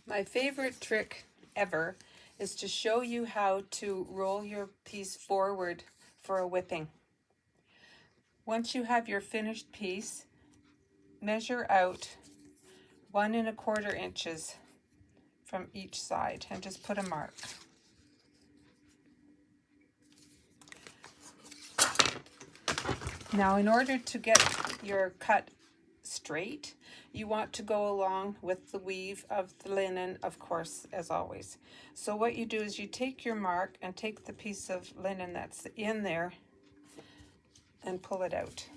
My favorite trick ever is to show you how to roll your piece forward for a whipping. Once you have your finished piece, measure out 1¼ inches from each side and just put a mark. Now, in order to get your cut straight, you want to go along with the weave of the linen, of course, as always. So what you do is you take your mark and take the piece of linen that's in there and pull it out.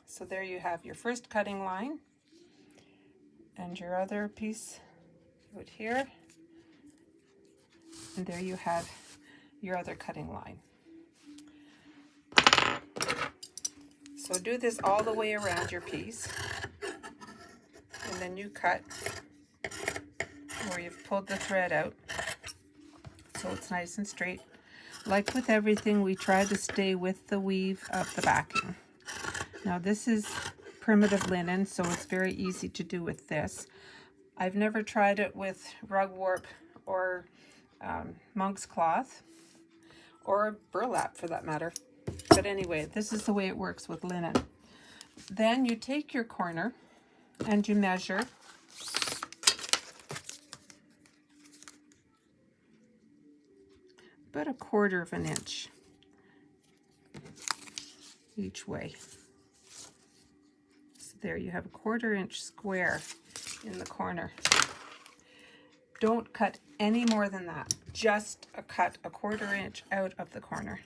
So there you have your first cutting line, and your other piece out here, and there you have your other cutting line. So do this all the way around your piece, and then you cut where you've pulled the thread out so it's nice and straight. Like with everything, we try to stay with the weave of the backing. Now this is primitive linen, so it's very easy to do with this. I've never tried it with rug warp or monk's cloth, or burlap for that matter. But anyway, this is the way it works with linen. Then you take your corner and you measure about 1/4 inch each way. So there you have a 1/4 inch square in the corner. Don't cut any more than that. Just cut 1/4 inch out of the corner.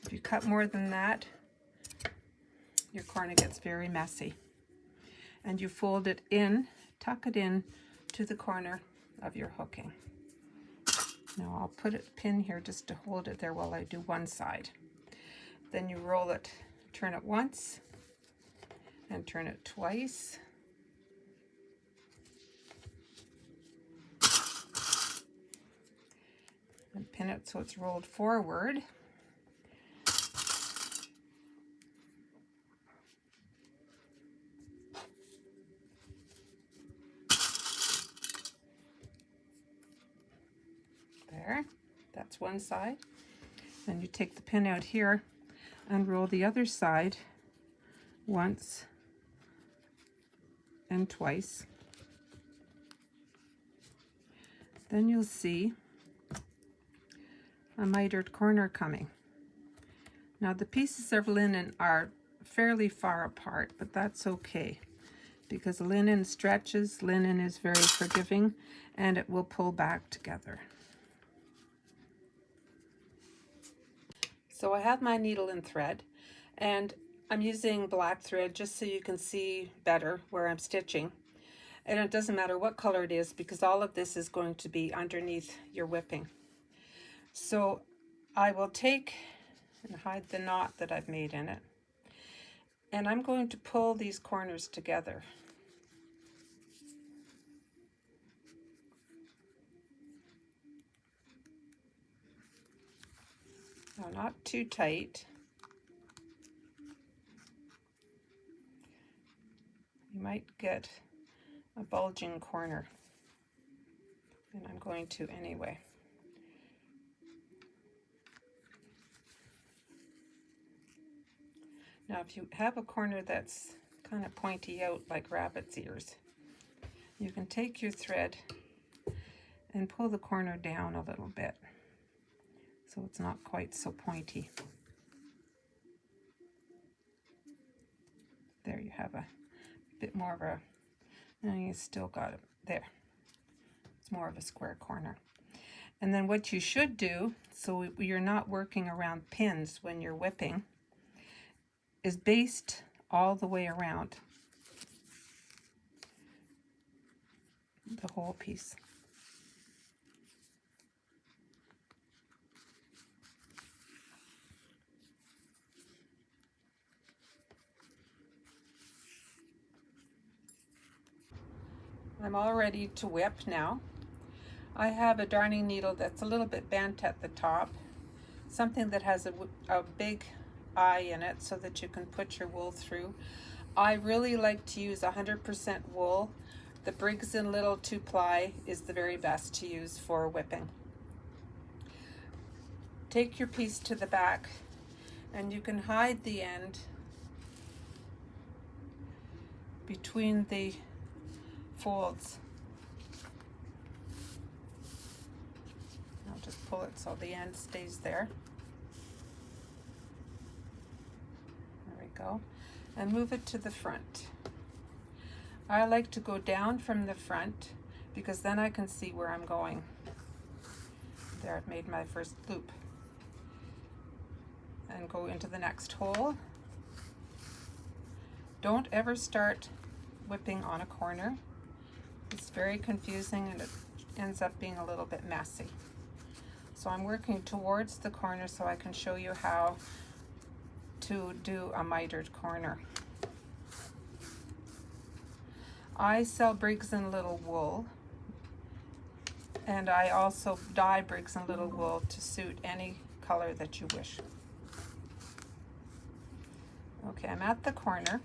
If you cut more than that, your corner gets very messy. And you fold it in, tuck it in to the corner of your hooking. Now I'll put a pin here just to hold it there while I do one side. Then you roll it, turn it once, and turn it twice. And pin it so it's rolled forward. There, that's one side. Then you take the pin out here and roll the other side once and twice. Then you'll see a mitered corner coming. Now the pieces of linen are fairly far apart, but that's okay because linen stretches, linen is very forgiving, and it will pull back together. So I have my needle and thread, and I'm using black thread just so you can see better where I'm stitching. And it doesn't matter what color it is because all of this is going to be underneath your whipping. So I will take and hide the knot that I've made in it, and I'm going to pull these corners together. Now, not too tight. You might get a bulging corner, and I'm going to anyway. Now, if you have a corner that's kind of pointy out like rabbit's ears, you can take your thread and pull the corner down a little bit so it's not quite so pointy. There you have a bit more of a, and you still got it there. It's more of a square corner. And then what you should do, so you're not working around pins when you're whipping, is baste all the way around the whole piece. I'm all ready to whip now. I have a darning needle that's a little bit bent at the top, something that has a big eye in it so that you can put your wool through. I really like to use 100% wool. The Briggs & Little 2-ply is the very best to use for whipping. Take your piece to the back and you can hide the end between the folds. I'll just pull it so the end stays there. There we go. And move it to the front. I like to go down from the front because then I can see where I'm going. There, I've made my first loop. And go into the next hole. Don't ever start whipping on a corner. It's very confusing and it ends up being a little bit messy. So I'm working towards the corner so I can show you how to do a mitered corner. I sell Briggs & Little wool, and I also dye Briggs & Little wool to suit any color that you wish. Okay, I'm at the corner.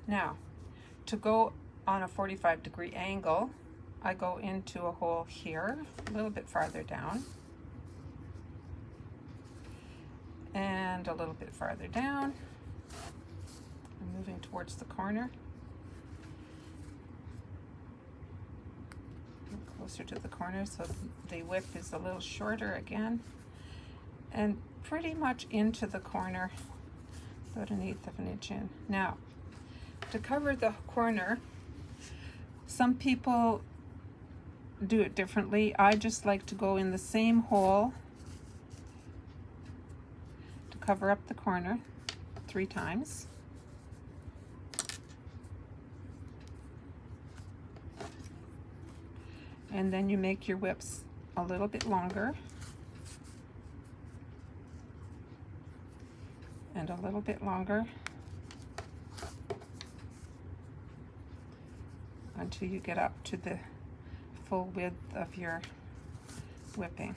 Now, to go on a 45-degree angle, I go into a hole here, a little bit farther down, and a little bit farther down. I'm moving towards the corner. Closer to the corner so the whip is a little shorter again. And pretty much into the corner, about 1/8 of an inch in. Now, to cover the corner, some people do it differently. I just like to go in the same hole to cover up the corner 3 times. And then you make your whips a little bit longer and a little bit longer until you get up to the full width of your whipping.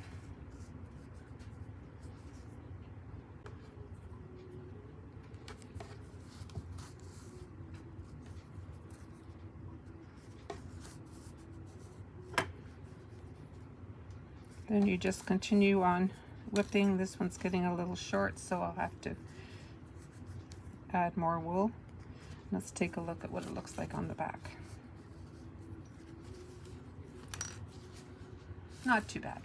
Then you just continue on whipping. This one's getting a little short, so I'll have to add more wool. Let's take a look at what it looks like on the back. Not too bad.